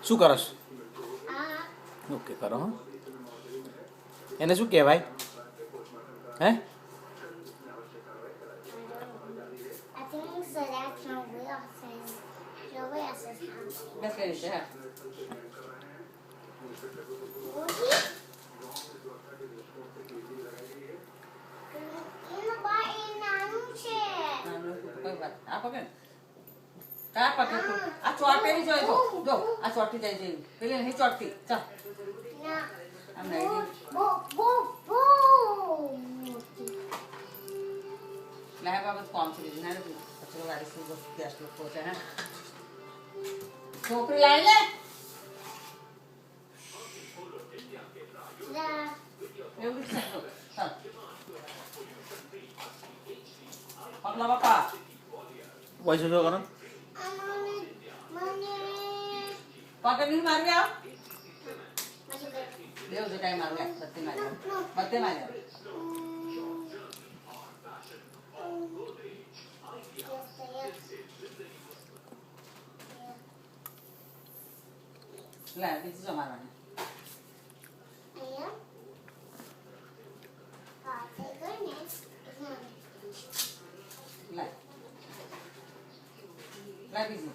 શું કરસ? ઓકે કરો હા. એને શું કહેવાય? હે? I think so that's my wheel says your wheel says That's very good. એનો બાઈ નાનું છે. આ પકડ. કા પકડ તું? આ ચોટેલી જોઈ જો. જો આ ચોટી જાય છે. પેલી નહીં ચોટતી. ચાલ. ના આમ નહીં. બો બો બો લાહે બાબત કોમ છે ના રે કચરો વાળી સુ ગેસ લોકો છે હે છોકરી લાઈ લે ના એવું છે ચાલ પગલા બાપા વોઇસ શું કરો? મને પકડ નહીં મારી આવ મને દેવ જે ટાઈમ મારું બત્તી મારી બત્તી મારી લે બીજું જો મારવાની લે લે બીજું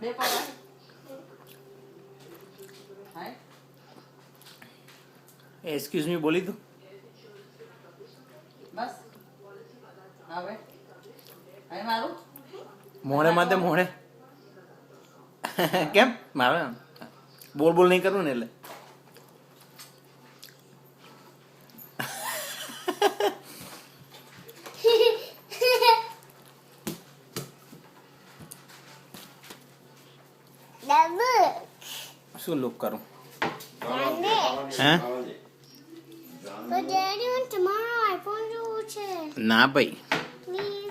બે પકડ હાય એક્સક્યુઝ મી બોલી તું? બસ હવે હવે મારું મોડે માથે મોડે કેમ? મારે બોલ બોલ નહીં કરવું ને એટલે શું લુક કરું? હે? But Daddy, when tomorrow I phone you, ના ભાઈ, please.